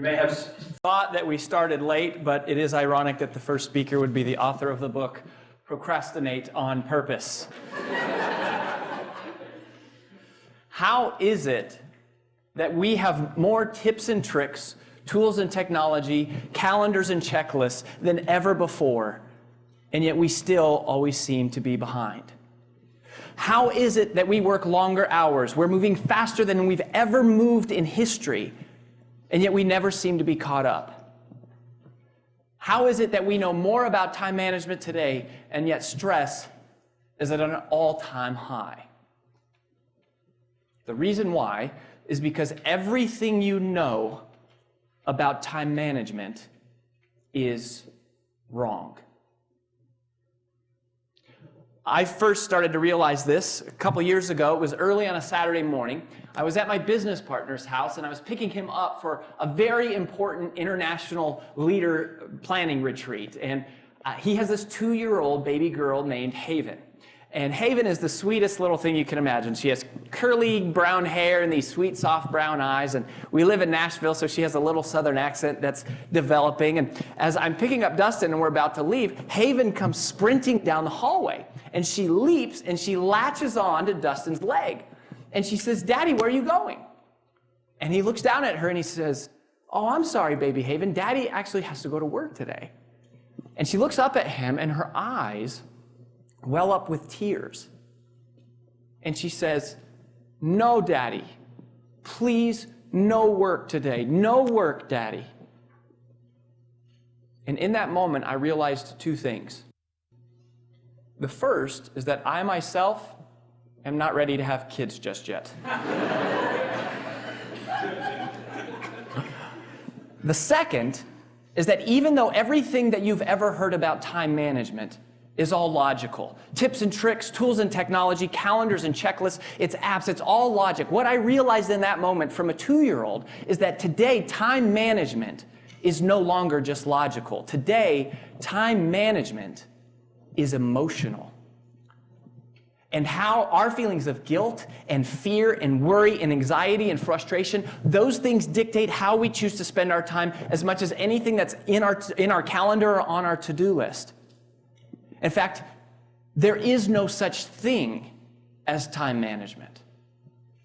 may have thought that we started late, but it is ironic that the first speaker would be the author of the book, Procrastinate on Purpose. How is it that we have more tips and tricks, tools and technology, calendars and checklists than ever before, and yet we still always seem to be behind? How is it that we work longer hours? We're moving faster than we've ever moved in history, and yet we never seem to be caught up? How is it that we know more about time management today, and yet stress is at an all-time high? The reason why is because everything you know about time management is wrong. I first started to realize this a couple years ago. It was early on a Saturday morning. I was at my business partner's house, and I was picking him up for a very important international leader planning retreat. And he has this 2-year-old baby girl named Haven. And Haven is the sweetest little thing you can imagine. She has curly brown hair and these sweet, soft brown eyes. And we live in Nashville, so she has a little southern accent that's developing. And as I'm picking up Dustin and we're about to leave, Haven comes sprinting down the hallway. And she leaps and she latches on to Dustin's leg. And she says, "Daddy, where are you going?" And he looks down at her and he says, "Oh, I'm sorry, baby Haven. Daddy actually has to go to work today." And she looks up at him and her eyes well up with tears. And she says, "No, Daddy. Please, no work today. No work, Daddy." And in that moment, I realized two things. The first is that I myself am not ready to have kids just yet. The second is that even though everything that you've ever heard about time management is all logical, tips and tricks, tools and technology, calendars and checklists, it's apps, it's all logic. What I realized in that moment from a 2-year-old is that today time management is no longer just logical. Today, time management is emotional. And how our feelings of guilt and fear and worry and anxiety and frustration, those things dictate how we choose to spend our time as much as anything that's in our calendar or on our to-do list. In fact, there is no such thing as time management.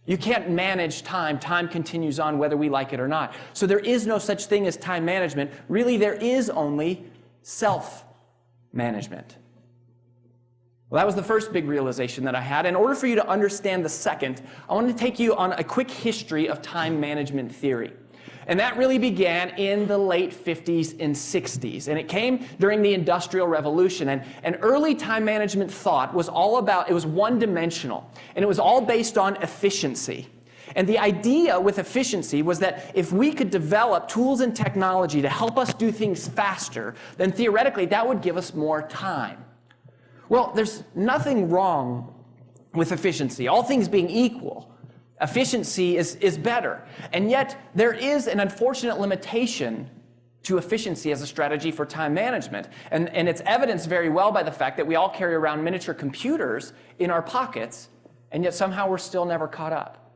You can't manage time. Time continues on whether we like it or not. So there is no such thing as time management. Really, there is only self-management. Well, that was the first big realization that I had. In order for you to understand the second, I want to take you on a quick history of time management theory. And that really began in the late 50s and 60s. And it came during the Industrial Revolution. And early time management thought was all about, it was one-dimensional. And it was all based on efficiency. And the idea with efficiency was that if we could develop tools and technology to help us do things faster, then theoretically that would give us more time. Well, there's nothing wrong with efficiency. All things being equal, efficiency is better. And yet, there is an unfortunate limitation to efficiency as a strategy for time management. And it's evidenced very well by the fact that we all carry around miniature computers in our pockets, and yet somehow we're still never caught up.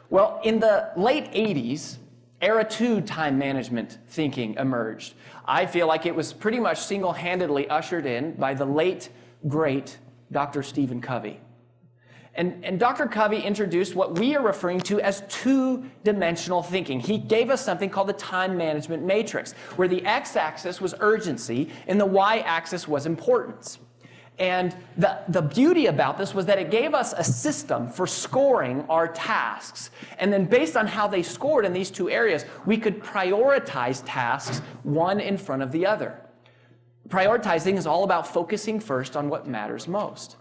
Well, in the late 80s, Era 2 time management thinking emerged. I feel like it was pretty much single-handedly ushered in by the late, great Dr. Stephen Covey. And Dr. Covey introduced what we are referring to as two-dimensional thinking. He gave us something called the time management matrix, where the x-axis was urgency and the y-axis was importance. And the beauty about this was that it gave us a system for scoring our tasks. And then based on how they scored in these two areas, we could prioritize tasks one in front of the other. Prioritizing is all about focusing first on what matters most.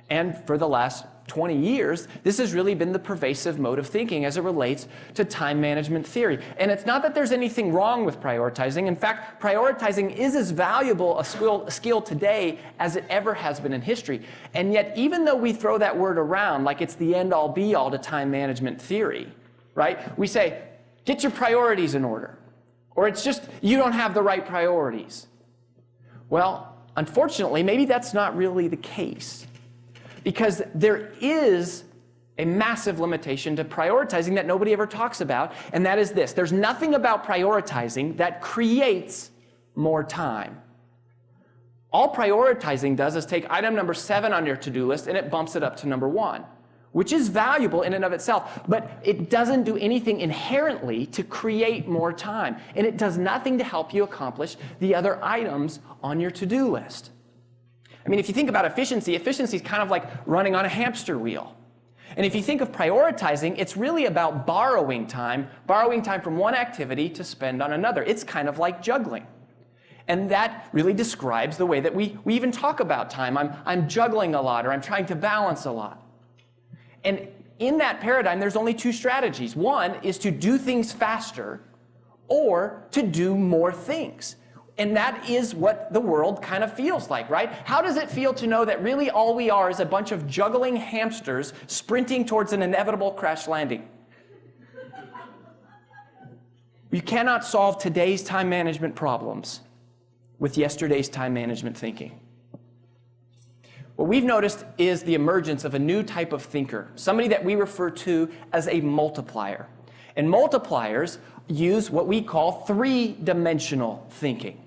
And for the last 20 years, this has really been the pervasive mode of thinking as it relates to time management theory. And it's not that there's anything wrong with prioritizing. In fact, prioritizing is as valuable a skill today as it ever has been in history. And yet, even though we throw that word around like it's the end-all be-all to time management theory, right? We say, get your priorities in order. Or it's just, you don't have the right priorities. Well, unfortunately, maybe that's not really the case. Because there is a massive limitation to prioritizing that nobody ever talks about, and that is this. There's nothing about prioritizing that creates more time. All prioritizing does is take item number 7 on your to-do list and it bumps it up to number 1, which is valuable in and of itself, but it doesn't do anything inherently to create more time, and it does nothing to help you accomplish the other items on your to-do list. I mean, if you think about efficiency is kind of like running on a hamster wheel. And if you think of prioritizing, it's really about borrowing time from one activity to spend on another. It's kind of like juggling. And that really describes the way that we even talk about time. I'm juggling a lot, or I'm trying to balance a lot. And in that paradigm, there's only 2 strategies. One is to do things faster or to do more things. And that is what the world kind of feels like, right? How does it feel to know that really all we are is a bunch of juggling hamsters sprinting towards an inevitable crash landing? You cannot solve today's time management problems with yesterday's time management thinking. What we've noticed is the emergence of a new type of thinker, somebody that we refer to as a multiplier. And multipliers use what we call 3-dimensional thinking.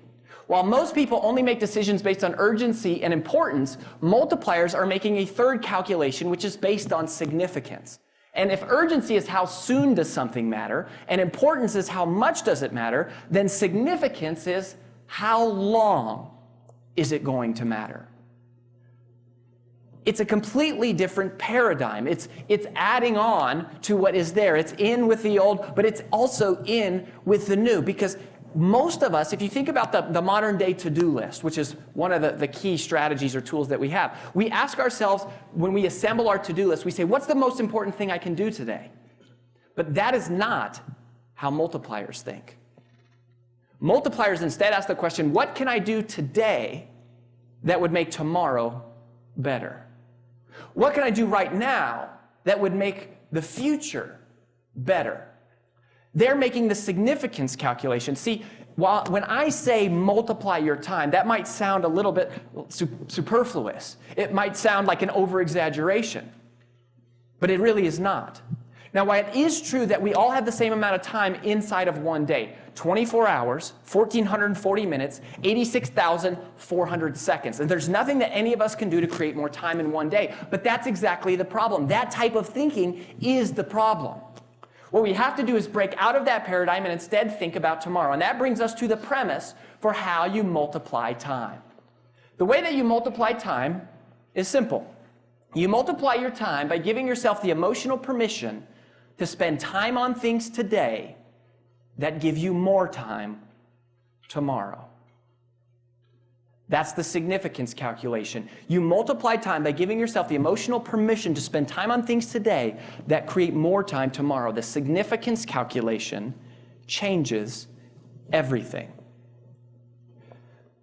While most people only make decisions based on urgency and importance, multipliers are making a third calculation, which is based on significance. And if urgency is how soon does something matter, and importance is how much does it matter, then significance is how long is it going to matter. It's a completely different paradigm. It's adding on to what is there. It's in with the old, but it's also in with the new, because most of us, if you think about the modern day to-do list, which is one of the key strategies or tools that we have, we ask ourselves, when we assemble our to-do list, we say, what's the most important thing I can do today? But that is not how multipliers think. Multipliers instead ask the question, what can I do today that would make tomorrow better? What can I do right now that would make the future better? They're making the significance calculation. See, when I say multiply your time, that might sound a little bit superfluous. It might sound like an over-exaggeration, but it really is not. Now, while it is true that we all have the same amount of time inside of one day, 24 hours, 1,440 minutes, 86,400 seconds. And there's nothing that any of us can do to create more time in one day. But that's exactly the problem. That type of thinking is the problem. What we have to do is break out of that paradigm and instead think about tomorrow. And that brings us to the premise for how you multiply time. The way that you multiply time is simple. You multiply your time by giving yourself the emotional permission to spend time on things today that give you more time tomorrow. That's the significance calculation. You multiply time by giving yourself the emotional permission to spend time on things today that create more time tomorrow. The significance calculation changes everything.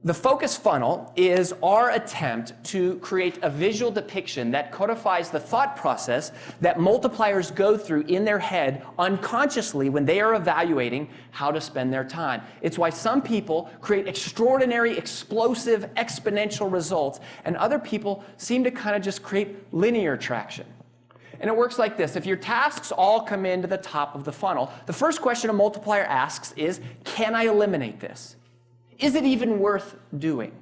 The focus funnel is our attempt to create a visual depiction that codifies the thought process that multipliers go through in their head unconsciously when they are evaluating how to spend their time. It's why some people create extraordinary, explosive, exponential results, and other people seem to kind of just create linear traction. And it works like this. If your tasks all come into the top of the funnel, the first question a multiplier asks is, can I eliminate this? Is it even worth doing?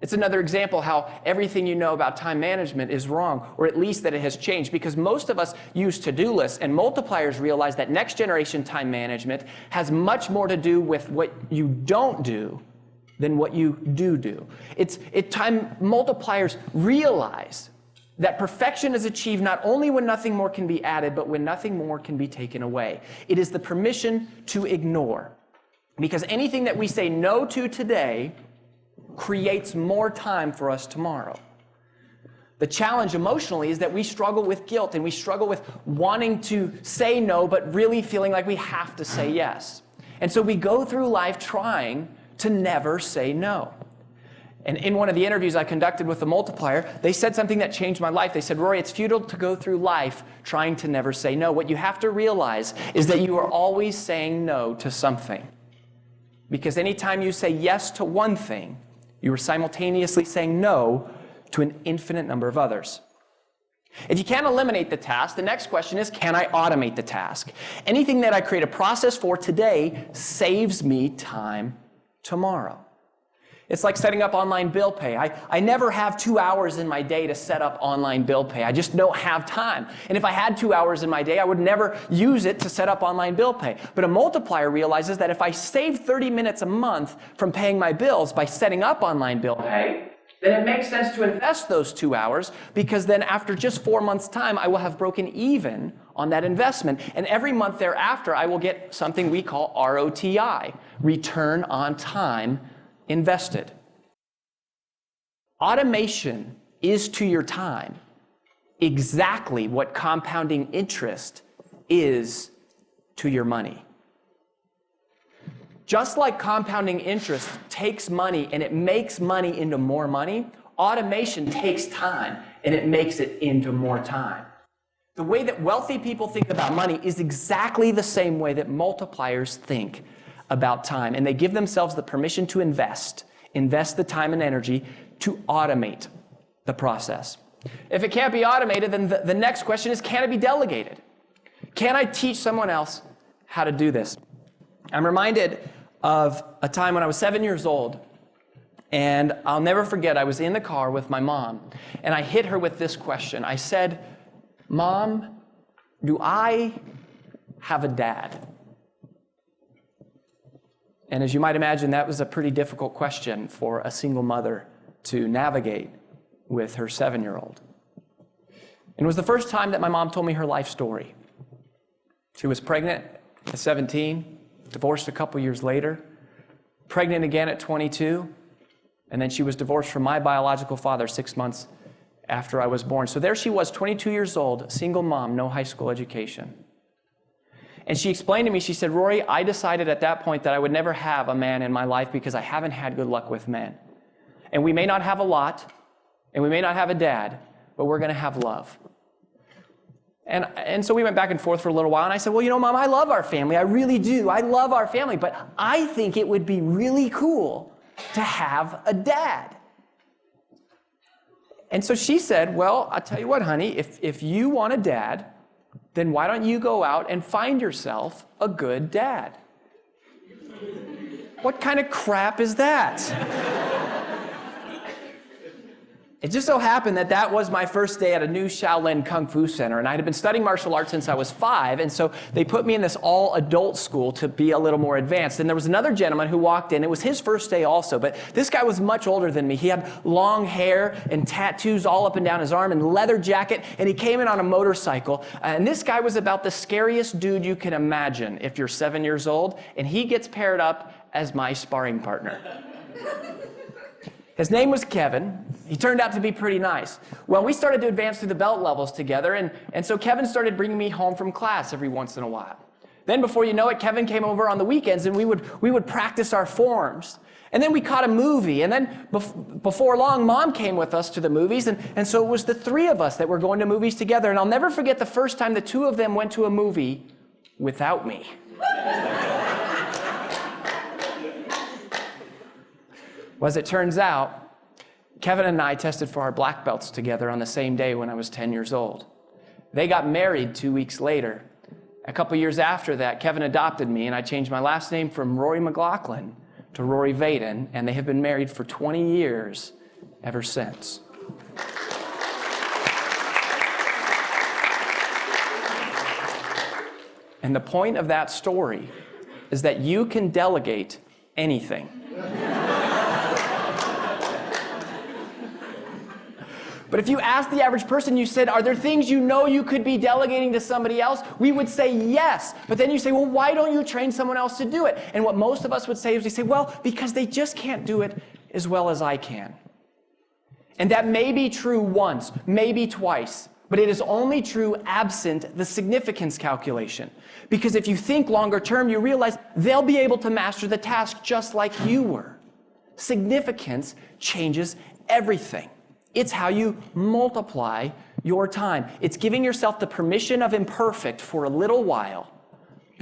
It's another example how everything you know about time management is wrong, or at least that it has changed, because most of us use to-do lists, and multipliers realize that next generation time management has much more to do with what you don't do than what you do. Time multipliers realize that perfection is achieved not only when nothing more can be added, but when nothing more can be taken away. It is the permission to ignore. Because anything that we say no to today creates more time for us tomorrow. The challenge emotionally is that we struggle with guilt, and we struggle with wanting to say no, but really feeling like we have to say yes. And so we go through life trying to never say no. And in one of the interviews I conducted with the multiplier, they said something that changed my life. They said, Rory, it's futile to go through life trying to never say no. What you have to realize is that you are always saying no to something. Because anytime you say yes to one thing, you are simultaneously saying no to an infinite number of others. If you can't eliminate the task, the next question is, can I automate the task? Anything that I create a process for today saves me time tomorrow. It's like setting up online bill pay. I never have 2 hours in my day to set up online bill pay. I just don't have time. And if I had 2 hours in my day, I would never use it to set up online bill pay. But a multiplier realizes that if I save 30 minutes a month from paying my bills by setting up online bill pay, then it makes sense to invest those 2 hours, because then after just 4 months' time, I will have broken even on that investment. And every month thereafter, I will get something we call ROTI, return on time invested. Automation is to your time exactly what compounding interest is to your money. Just like compounding interest takes money and it makes money into more money, automation takes time and it makes it into more time. The way that wealthy people think about money is exactly the same way that multipliers think about time, and they give themselves the permission to invest the time and energy to automate the process. If it can't be automated, then the next question is, can it be delegated? Can I teach someone else how to do this? I'm reminded of a time when I was 7 years old, and I'll never forget, I was in the car with my mom, and I hit her with this question. I said, "Mom, do I have a dad?" And as you might imagine, that was a pretty difficult question for a single mother to navigate with her 7-year-old. And it was the first time that my mom told me her life story. She was pregnant at 17, divorced a couple years later, pregnant again at 22, and then she was divorced from my biological father 6 months after I was born. So there she was, 22 years old, single mom, no high school education. And she explained to me, she said, "Rory, I decided at that point that I would never have a man in my life because I haven't had good luck with men. And we may not have a lot, and we may not have a dad, but we're going to have love." And so we went back and forth for a little while, and I said, "Well, you know, Mom, I love our family. I really do. I love our family, but I think it would be really cool to have a dad." And so she said, "Well, I'll tell you what, honey, if you want a dad, then why don't you go out and find yourself a good dad?" What kind of crap is that? It just so happened that that was my first day at a new Shaolin Kung Fu center, and I had been studying martial arts since I was 5, and so they put me in this all-adult school to be a little more advanced. And there was another gentleman who walked in. It was his first day also, but this guy was much older than me. He had long hair and tattoos all up and down his arm and leather jacket, and he came in on a motorcycle. And this guy was about the scariest dude you can imagine if you're 7 years old, and he gets paired up as my sparring partner. His name was Kevin. He turned out to be pretty nice. Well, we started to advance through the belt levels together, and so Kevin started bringing me home from class every once in a while. Then before you know it, Kevin came over on the weekends, and we would practice our forms. And then we caught a movie, and then before long, Mom came with us to the movies, and so it was the three of us that were going to movies together. And I'll never forget the first time the two of them went to a movie without me. Well, as it turns out, Kevin and I tested for our black belts together on the same day when I was 10 years old. They got married 2 weeks later. A couple years after that, Kevin adopted me, and I changed my last name from Rory McLaughlin to Rory Vaden, and they have been married for 20 years ever since. And the point of that story is that you can delegate anything. But if you asked the average person, you said, "Are there things you know you could be delegating to somebody else?" We would say yes. But then you say, "Well, why don't you train someone else to do it?" And what most of us would say is, we say, "Well, because they just can't do it as well as I can." And that may be true once, maybe twice, but it is only true absent the significance calculation. Because if you think longer term, you realize they'll be able to master the task just like you were. Significance changes everything. It's how you multiply your time. It's giving yourself the permission of imperfect for a little while,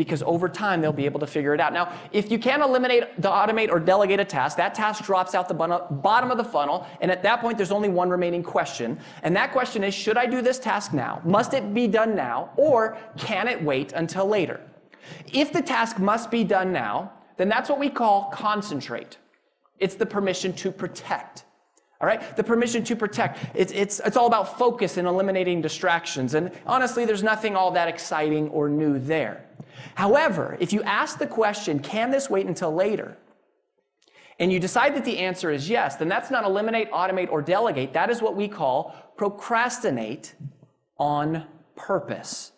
because over time they'll be able to figure it out. Now, if you can't automate or delegate a task, that task drops out the bottom of the funnel, and at that point there's only one remaining question, and that question is, should I do this task now? Must it be done now, or can it wait until later? If the task must be done now, then that's what we call concentrate. It's the permission to protect. All right, the permission to protect. It's all about focus and eliminating distractions. And honestly, there's nothing all that exciting or new there. However, if you ask the question, can this wait until later? And you decide that the answer is yes, then that's not eliminate, automate, or delegate. That is what we call procrastinate on purpose.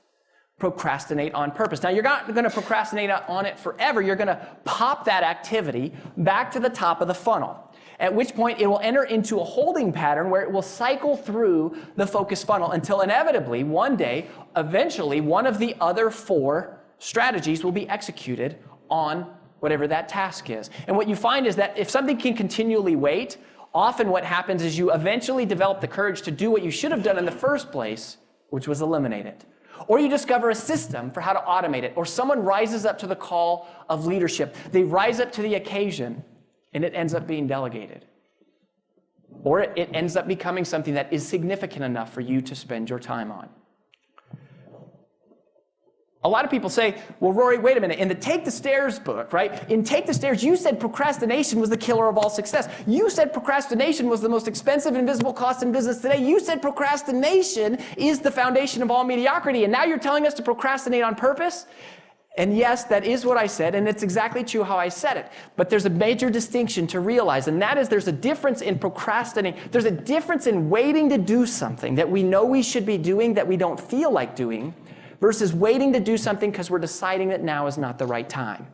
Procrastinate on purpose. Now, you're not going to procrastinate on it forever. You're going to pop that activity back to the top of the funnel, at which point it will enter into a holding pattern where it will cycle through the focus funnel until inevitably, one day, eventually, one of the other 4 strategies will be executed on whatever that task is. And what you find is that if something can continually wait, often what happens is you eventually develop the courage to do what you should have done in the first place, which was eliminate it. Or you discover a system for how to automate it, or someone rises up to the call of leadership. They rise up to the occasion, and it ends up being delegated. Or it ends up becoming something that is significant enough for you to spend your time on. A lot of people say, well, Rory, wait a minute. In the Take the Stairs book, right? In Take the Stairs, you said procrastination was the killer of all success. You said procrastination was the most expensive invisible cost in business today. You said procrastination is the foundation of all mediocrity. And now you're telling us to procrastinate on purpose? And yes, that is what I said, and it's exactly true how I said it. But there's a major distinction to realize, and that is there's a difference in procrastinating. There's a difference in waiting to do something that we know we should be doing that we don't feel like doing, versus waiting to do something because we're deciding that now is not the right time.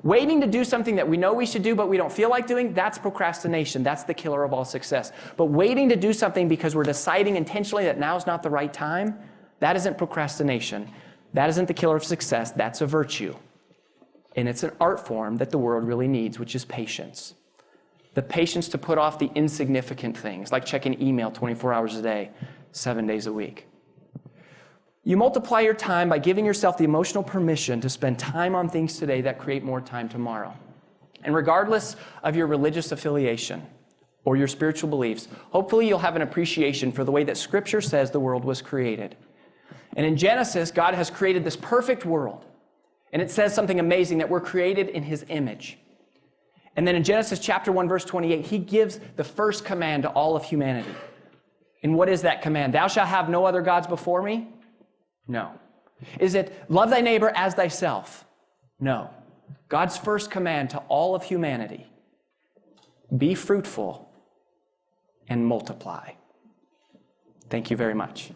Waiting to do something that we know we should do but we don't feel like doing, that's procrastination. That's the killer of all success. But waiting to do something because we're deciding intentionally that now's not the right time, that isn't procrastination. That isn't the killer of success. That's a virtue. And it's an art form that the world really needs, which is patience. The patience to put off the insignificant things, like checking email 24 hours a day, 7 days a week. You multiply your time by giving yourself the emotional permission to spend time on things today that create more time tomorrow. And regardless of your religious affiliation or your spiritual beliefs, hopefully you'll have an appreciation for the way that Scripture says the world was created. And in Genesis, God has created this perfect world. And it says something amazing, that we're created in His image. And then in Genesis chapter 1, verse 28, He gives the first command to all of humanity. And what is that command? Thou shalt have no other gods before me? No. Is it love thy neighbor as thyself? No. God's first command to all of humanity, be fruitful and multiply. Thank you very much.